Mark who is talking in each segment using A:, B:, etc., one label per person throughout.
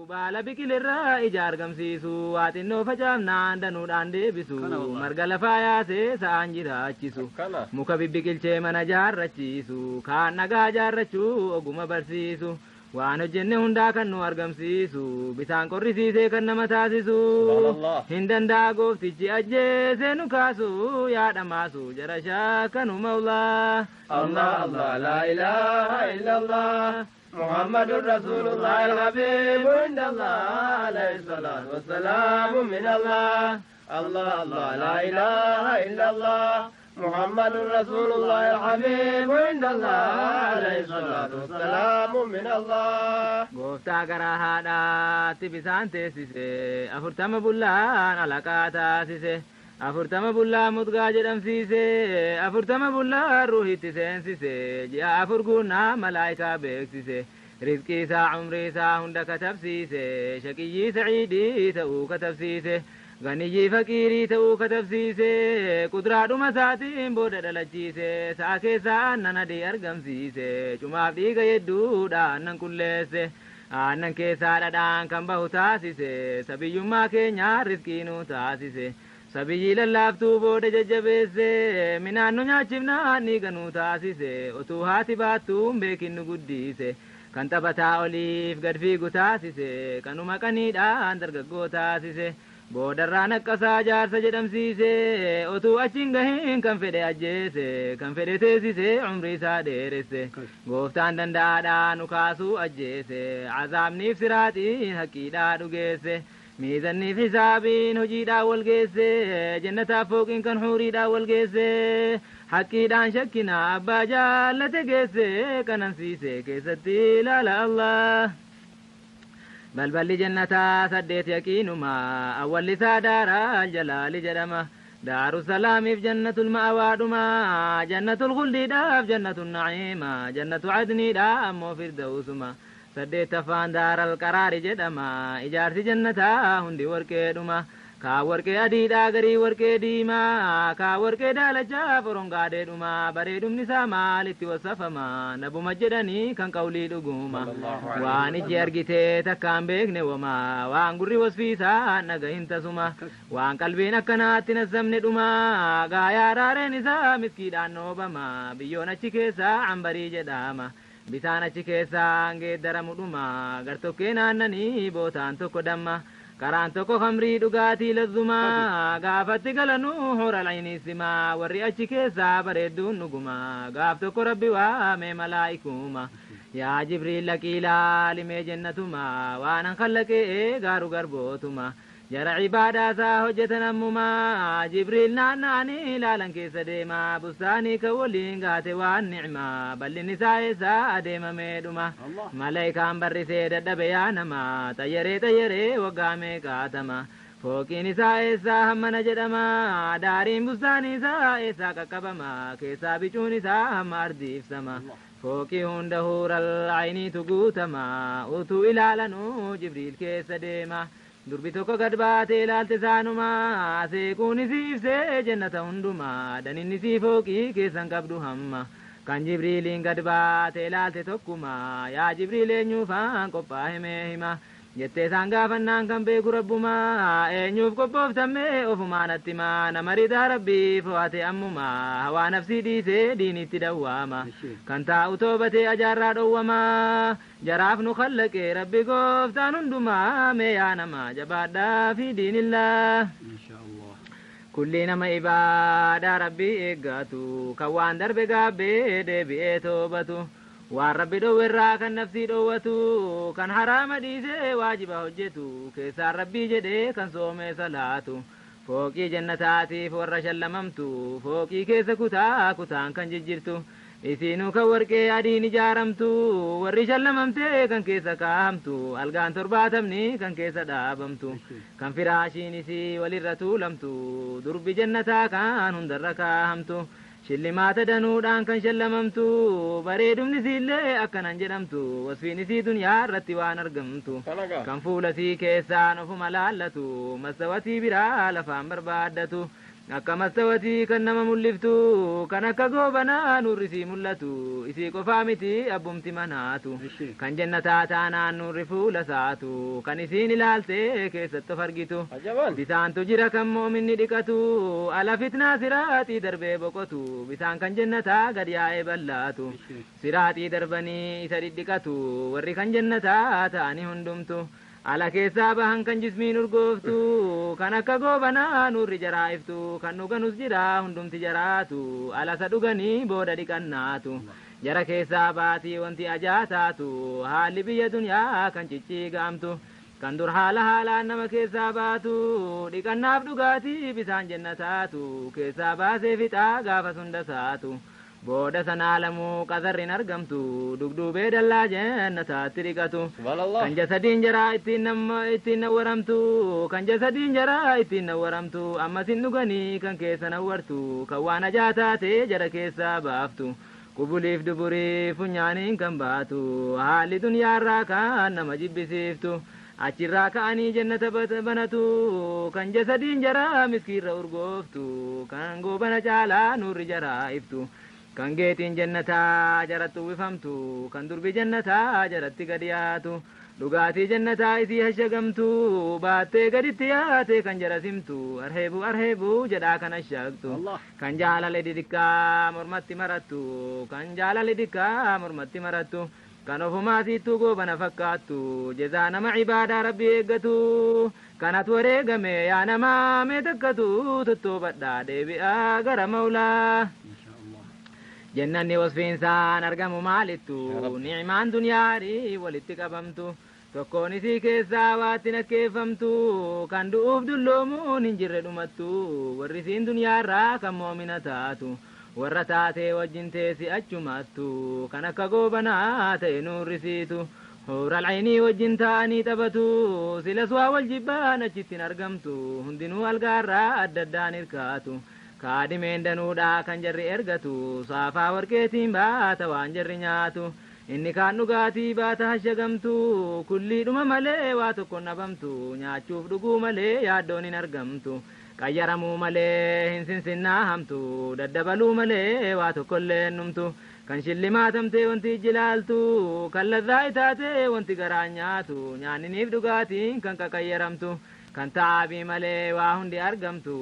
A: baala biqilirraa ija argamsiisu waa xinnoo facaafnaan danuudhaan deebisu marga lafaa yaasee sa'aan jiraachisu muka bibbiqilchee mana jaarrachiisu kaan nagaa jaarrachuu oguma barsiisu waan hojjenne hundaa kan nu argamsiisu bisaan qorrisiisee kan nama taasisu hin danda'a gooftichi ajjeesee nu kaasu yaada maasu jara shaakanu mawlaa
B: Allah Allah la ilaha illallah محمد رسول الله الحبيب عند الله عليه الصلاة والسلام من الله الله الله لا إله إلا الله محمد رسول الله الحبيب عند الله عليه الصلاة والسلام من الله
A: قفتا قراها تبسان تيسيسي أفرتم بلان علاقاتا سيسي أفرتم بلا مدقا جدم سيسي أفرتم بلا روحي تسين سيسي جاء أفرقونا ملايكا بيك سيسي رزقي سا عمري سا هند كتب سيسي شكي سعيدي تأو كتب سيسي غني فقيري تأو كتب سيسي قدرات مساتين بودا دلجيسي ساكي سا أننا دي أرقم سيسي جمعب دي قيدو دانن كلسي آنن كيسا دان كم بهو تاسيسي سبي يما كينيا رزقينو تاسيسي sabiyyi lallaaftuu booda jajjabeesse minaan nu nyaachifnaan ni ganuu taasise utuu haati baattuun beekin nu guddise kan taphataa oliif gad fiigu taasise kanuma qaniidhaan dargaggoo taasise boodarraa naqqasaa jaarsa jedhamsiise utuu achiin gahiin kan fedhe ajjeese kan fedhe teessise umrii isaa dheeresse gooftaan danda'aadhaan nu kaasuu ajjeese azaabniif siraaxiin haqqiidhaa dhugeesse ميزاني في حسابين هجيدا والقيسي جنة فوقين كان حوريدا والقيسي حكي دان شكنا أبا جالة قيسي كان نسيسي كيستي لا لا الله بل جنة سديت يكينما أول لسادار الجلال جرمه دار السلام في جنة المأوى دما جنة الخلد دا في جنة النعيم جنة عدن دا أمو فردوسما سديت فان دار القرار جدما إجارت جنتا هندي وركي دما كا وركي أديدا غري وركي ديما كا وركي دالجا فرونغا دما بريدم نساما لتي وصفما نبو مجدني كان قولي دقوما واني جيرجيتي تكام بيكني وما وان قري وصفيسا نغين تسما وان قلبين أكنات نزمني دما غايا راري نسا مسكيدان نوبما بيونا چكيسا عمبري جداما bisaan achi keessaan geeddaramu dhuma gartokkee naannanii bootaan tokko damma karaan tokko kamrii dhugaatii lazzuma gaafatti galanuu hora layniisima warri achi keessaa bareedduun dhuguma gaaf tokko rabbi waamee malaa'ikuma yaa jibriil laqiilaa limee jennatuma waanan kallaqee gaaru garbootuma jara cibaadaasaa hojjetan ammuma jibriil naannaanii laalan keessa deema bustaanii kan waliin gaate waan nicma bal'inni isaa eessaa adeemamee dhuma malaayikaan barrisee dadhabe yaa nama xayyaree waggaa meeqaatama fooqiin isaa eessaa hammana jedhama daariin bustaanii isaa eessaa qaqqabama keessaa bicuun isaa hamma ardiifsama fooqii hunda huural ayniitu guutama utuu ilaalanuu jibriil keessa deema durbi tokko gad baatee ilaalte saanuma seekuun isiifsee jennata hunduma daninni sii fooqii keessan qabdu hamma kan jibriiliin gad baatee ilaalte tokkuma yaa jibriil eenyuufaan qophaa'e mee hima jettee isaan gaafannaan kan beeku rabbuma eenyuuf qophooftame ofumaan attima nama ridaa rabbiif ho'ate ammuma hawaa nafsii dhiisee diinitti dawwaama kan taa'u toobatee ajaarraa dhowwama jaraaf nu khallaqee rabbi gooftaan hundumaa mee yaa nama jabaadhaa fi diinillaa kulli nama ibaadaa rabbii eeggatu kan waan darbe gaabbee deebi'ee toobatu waan rabbi dhowwerraa kan nafsii dhowwatu kan haraama dhiisee waajiba hojjetu keessaan rabbii jedhee kan soomee salaatu fooqii jannataatiif warra shallamamtu fooqii keessa kutaan kan jijjirtu isiinuu kan warqee adiin ijaaramtu warri shallamamtee kan keessa kaahamtu algaan 70 kan keessa dhaabamtu kan firaashiin isii walirra tuulamtu durbi jannataa kan hundarra kaahamtu shillimaata danuudhaan kan shallamamtu bareedumni isiillee akkanan jedhamtu wasfiin isii dunyaa irratti waan argamtu kan fuula isii keessaan ofuma laallatu masawatii biraa lafaan barbaaddatu akka mastawatii kan nama mul'iftu kan akka goobanaa nurri sii mul'atu isii qofaa miti abbumti manaatu kan jannataa taanaan nurri fuula saatu kan isiin ilaaltee keessatti of argitu bisaantu jira kan moominni dhiqatu ala fitnaa siraaxii darbee boqotu bisaan kan jannataa gad yaa'ee ballaatu siraaxii darbanii isa dhidhiqatu warri kan jannataa ta'anii hundumtu ala keessaa bahan kan jismiin urgooftu kan akka goobanaa nurri jaraa'iftu kan dhuganus jira hundumti jaraatu ala sa dhuganii booda dhiqannaatu jara keessaa baatii wanti ajaataatu haalli biyya dunyaa kan cicciigaamtu kan dur haalaan nama keessaa baatu dhiqannaaf dhugaatii bisaan jannataatu keessaa baasee fixaa gaafa sundasaatu booda sanaa lamuu qasarrin argamtu dugduubee dallaa jannataatti dhiqatu kan jasadiin jaraa ittiin nawwaramtu kan jasadiin jaraa ittiin nawwaramtu ammasin dhuganii kan keessa nawwartu kan waan ajaataate jara keessaa baaftu qubuliif duburii funyaaniin kan baatu haalli dunyaarraa kan nama jibbisiiftu achirraa ka'anii jannata banatu kan jasadiin jaraa miskiirra urgooftu kan goobana caalaa nurri jaraa'iftu kan geetiin jannataa jaratti uwwifamtu kan durbi jannataa jaratti gad yaatu dhugaatii jannataa isii hashagamtu baattee gaditti yaate kan jarasimtu arheebu jedhaa kan hashagtu kan jaalale didikkaa mormatti marattu kan jaalale didikkaa mormatti marattu kan ofumaasiittuu goobana fakkaattu jezaa nama cibaadaa rabbi eeggatu kanatu wareegame yaa namaa mee takkatu tottoobadhaa deebi'aa gara maulaa jannanni wasfiinsaan argamu maalittu ni'imaan dunyaarii walitti qabamtu tokkoon isii keessaa waatti nakkeeffamtu kan du'uuf dulloomuun hin jirre dhumattu warri isiin dunyaarraa kan moomina taatu warra taatee wajjin teessi achumattu kan akka goobanaa ta'e nuurrisiitu huural aynii wajjin ta'anii taphatu silas waa wal jibbaan achittiin argamtu hundinuu algaarraa adda addaan hirkaatu kaadimeen danuudhaa kan jarri ergatu saafaa warqeetiin baata waan jarri nyaatu inni kaan dhugaatii baata hashagamtu kulliidhuma malee waa tokko nabamtu nyaachuuf dhuguu malee yaaddoon hin argamtu qayyaramuu malee hin sinsinnaahamtu daddabaluu malee waa tokkollee numtu kan shillimaatamtee wanti jilaaltu kan ladhaa itaatee wanti garaa nyaatu nyaanniniif dhugaatiin kan qaqayyaramtu kan taabii malee waa hundi argamtu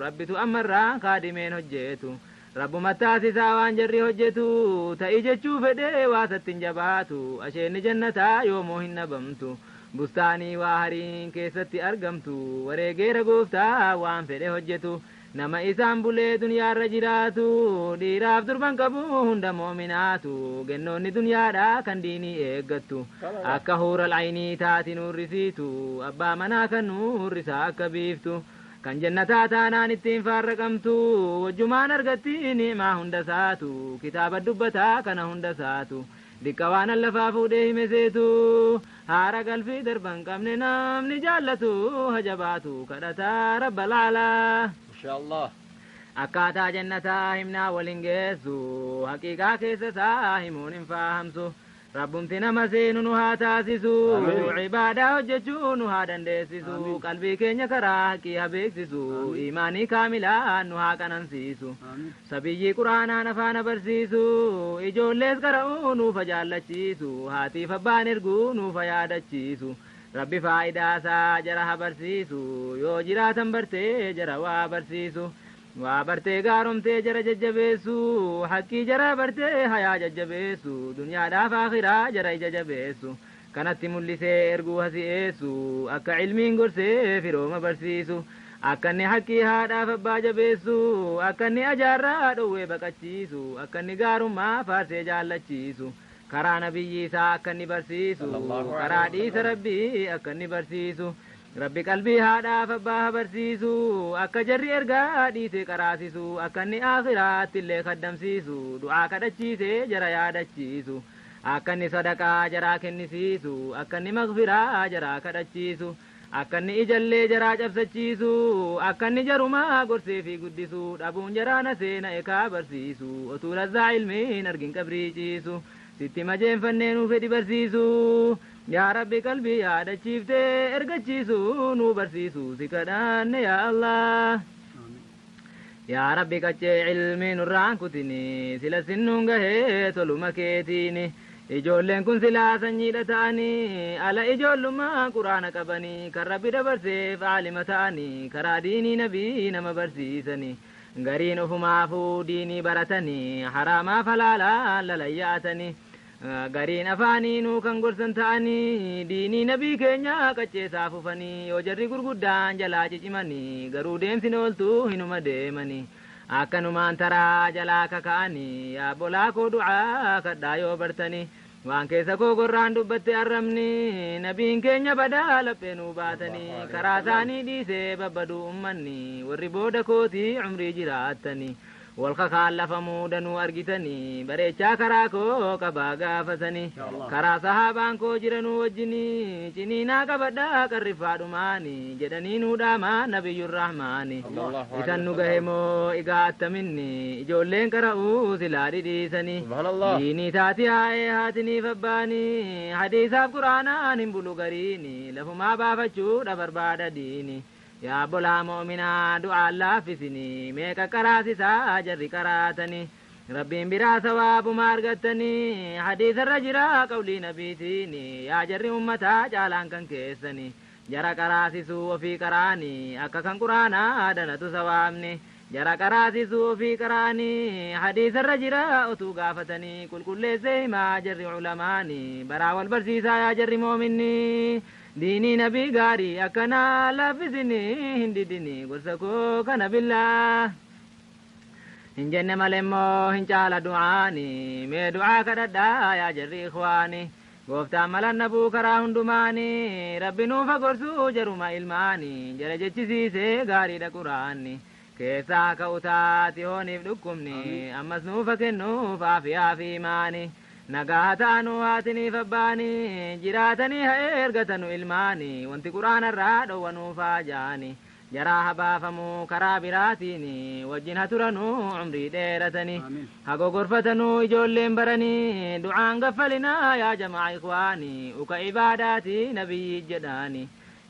A: rabbitu ammarraa kaadimeen hojjetu rabbuma taasisaa waan jarri hojjetu ta'i jechuu fedhee waa sattiin jabaatu asheenni jannataa yoomuu hin nabamtu bustaanii waa hariin keessatti argamtu wareegeera gooftaa waan fedhe hojjetu nama isaan bulee dunyaarra jiraatu dhiiraaf durban qabu hunda moominaatu gennoonni dunyaadhaa kan diinii eeggattu akka huural aynii taati nuurrisiitu abbaa manaa kan nuurrisaa akka biiftu kan jannataa taanaan ittiin faarraqamtu wajjumaan argatti ni'imaa hunda saatu kitaaba dubbataa kana hunda saatu dikka waan allafaa fuudhee hime seetu haara galfii darban qabne namni jaallatu hajabaatu kadhataa rabbal alaa
B: inshallah
A: akkaataa jannataa himnaa waliin geessu haqiiqaa keessa isaa himuun hin faahamsu rabbumti nama seenu nu haa taasisu cibaadaa hojjechuu nu haa dandeessisu qalbii keenya karaa haqii haa beeksisu imaanii kaamilaa nu haa qanansiisu sabiyyii quraanaan afaan barsiisu ijoollees qara'uu nuufa jaallachiisu haatiif abbaan erguu nuufa yaadachiisu rabbi faayidaasaa jara haa barsiisu yoo jiraatan bartee jara waa barsiisu waa bartee gaaromtee jara jajjabeessu haqqii jara bartee hayaa jajjabeessu dunyaadhaaf akhiraa jara ija jabeessu kanatti mul'isee erguu hasi'eessu akka ilmiin gorsee firooma barsiisu akka inni haqqii haadhaaf abbaa jabeessu akka inni ajaarraa dhowwee baqachiisu akka inni gaarummaa faarsee jaallachiisu karaa nabiyyi isaa akka inni barsiisu karaa dhiisa rabbii akka inni barsiisu rabbi qalbii haadhaaf abbaa barsiisu akka jarri ergaa dhiite qaraasisu akka inni akhiraatti illee kaddamsiisu du'aa kadhachiisee jara yaadachiisu akka inni sadaqaa jaraa kennisiisu akka inni maghfiraa jaraa kadhachiisu akka inni ijallee jaraa cabsachiisu akka inni jarumaa gorsee fi guddisu dhabuun jaraana seena ekaa barsiisu otuu lazzaa ilmiin argin qabrii ciisu sitti majeenfannee nuu fedhi barsiisu yaa rabbi qalbii yaadachiiftee ergachiisu nuu barsiisu si kadhanne yaa Allah يا ربي كتشي علمي نران كتني سلا سنون غهي تولو مكيتيني ijoolleen kun silaa sanyiidha ta'anii ala ijoollummaa quraana qabanii kan rabbi dabarseef aalima ta'anii karaa diinii nabii nama barsiisanii gariin ofumaafuu diinii baratanii haraamaa falaalaa lalayyaatanii gariin afaaniinuu kan gorsan ta'anii diinii nabii keenya qacceesaa fufanii yoo jarri gurguddaan jalaa cicimanii garuu deemsin ooltuu hinuma deemanii akkanumaan taraa jalaa kaka'anii yaabbolaa koo du'aa kadhaa yoo bartanii waan keessa koo gorraan dubbatte arrabni nabiin keenya badaa lapheenuu baatanii karaa isaanii dhiisee babbaduu ummanni warri booda kootii umrii jiraattanii wal kakaallafamu danuu argitanii bareechaa karaa koo qabaa gaafatanii karaa sahaabaan koo jiranuu wajjinii ciniinaa qabadhaa qarrifaadhumaanii jedhanii nuudhaamaa nabiyyur rahmaani isan nu gahe moo egaa attaminni ijoolleen qara'uu silaa dhidhiisanii diinii taati haa'ee haatiniif abbaanii hadiisaaf quraanaan hin bulu gariini lafumaa baafachuudha barbaada diini yaa bolaa mu'minaa du'aan laaffisini meeqa qaraasisaa jarri qaraatani rabbiin biraa sawaabuma argattani hadiisarra jira qawlii nabiitiini yaa jarri ummataa caalaan kan keessani jara qaraasisuu ofii qaraani akka kan quraanaa danatu sawaabni jara qaraasisuu ofii qaraani hadiisarra jira utuu gaafatanii qulqulleessee himaa jarri ulamaani baraa wal barsiisaa yaa jarri moominni diinii nabii gaarii akkanaa laaffisini hin didini gorsa koo kana billaa hin jenne malemmoo hin caala du'aani mee du'aa kadhadhaa yaa jarri ikhwaani gooftaan malannabuu karaa hundumaani rabbi nuufa gorsuu jaruma ilmaani jara jechisiisee gaariidha quraanni keessaa ka'utaati hooniif dhukkubni ammas nuufa kennuuf aafiyaa fi imaani nagaa ta'anuu haatiniif abbaanii jiraatanii haa ergatanu ilmaanii wanti quraanarraa dhowwanuufaa jaani jaraa habaafamuu karaa biraatiini wajjin haturanuu umrii dheeratanii hagogorfatanuu ijoolleen baranii du'aan gaffalinaa yaa jamaa ikwaanii uka ibaadaati nabiyyi jedhaani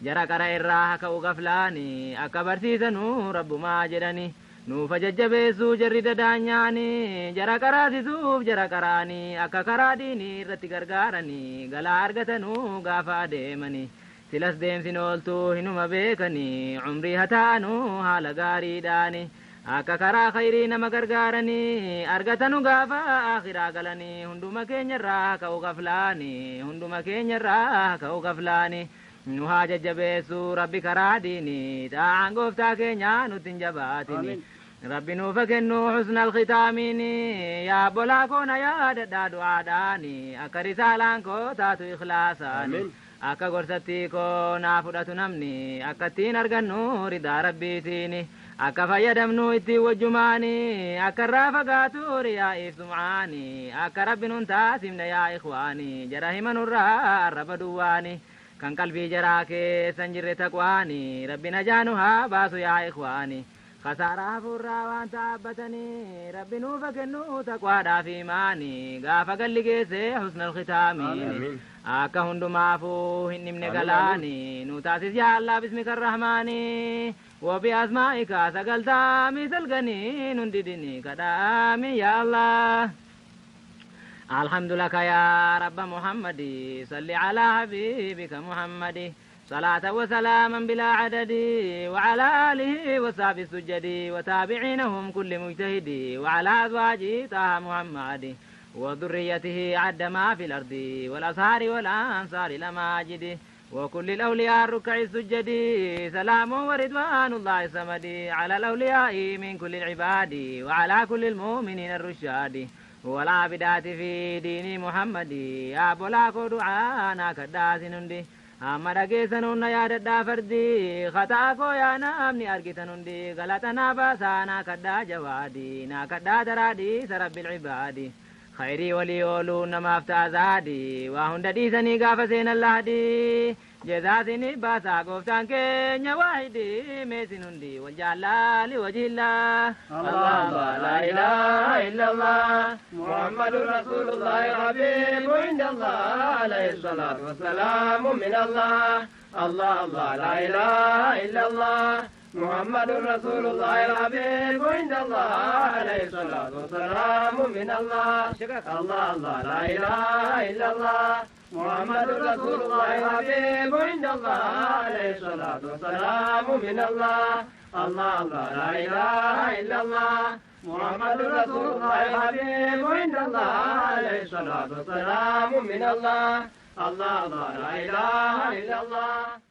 A: jara qara irraa haka'u gaflaanii akka barsiisanuu rabbumaa jedhanii nuufa jajjabeessuu jarri dadaanyaanii jara qaraasisuuf jara qaraanii akka karaa diinii irratti gargaaranii galaa argatanuu gaafa adeemanii silas deemsin ooltuu hinuma beekanii umrii hataanuu haala gaariidhaani akka karaa khayrii nama gargaaranii argatanu gaafa akhiraa galanii hunduma keenyarraa ka'u gaflaanii hunduma keenyarraa ka'u gaflaanii nu haa jajjabeessuu rabbi karaa diinii ta'an gooftaa keenyaa nutti hin jabaatini rabbi nuufa kennu husna alkhitaamiini yaa bolaa koona yaadadhaa du'aadhaani akka risaalaan koo taatu ikhlaasaani akka gorsattii koo naa fudhatu namni akka ittiin argannu ridaa rabbiitiini akka fayyadamnu ittiin wajjumaani akka irraa fagaatu riyaa'iif sum'aani akka rabbi nun taasimne yaa ikhwaani jara himanurraa arraba duwwaani kan qalbii jaraa keessan jirre taqwaani rabbi najaanu haa baasu yaa ikhwaani khasaaraa furraa waan taabbatanii rabbi nuufa kennu taqwaadhaaf imaanii gaafa galli geesse husnal khitaamiini akka hundumaafuu hin dhimne galaanii nu taasis yaa allah bismika arrahmaanii wabi asmaa'ika sagaltaamii salganii nun didini kadhaami yaa allah الحمد لك يا رب محمد صل على حبيبك محمد صلاة وسلاما بلا عدد وعلى آله وصحبه السجد وتابعينهم كل مجتهد وعلى أزواجه طه محمد وذريته عد ما في الأرض والأصهار والأنصار الأماجد وكل الأولياء الركع السجد سلام ورضوان الله الصمد على الأولياء من كل العباد وعلى كل المؤمنين الرشاد والعابدات في دين محمد يا بولاكو دعانا كداسنندي أما رجيسنون يا ددا فردي خطاكو يا نامني أرجتنندي غلطنا باسانا كدا جوادي نا كدا درادي سرب العباد خيري ولي ولون ما افتازادي وهند ديسني غافسين الله دي جزاسني باسا قفتان كينيا واحدي ميسنندي والجلال وجه الله
B: الله لا إله إلا الله محمد رسول الله حبيب عند الله عليه الصلاة والسلام من الله الله الله لا إله إلا الله محمد رسول الله الحبيب عند الله عليه الصلاة والسلام من الله الله الله لا إله إلا الله محمد رسول الله الحبيب عند الله عليه الصلاة والسلام من الله الله الله لا إله إلا الله محمد رسول الله الحبيب عند الله عليه الصلاة والسلام من الله الله الله لا إله إلا الله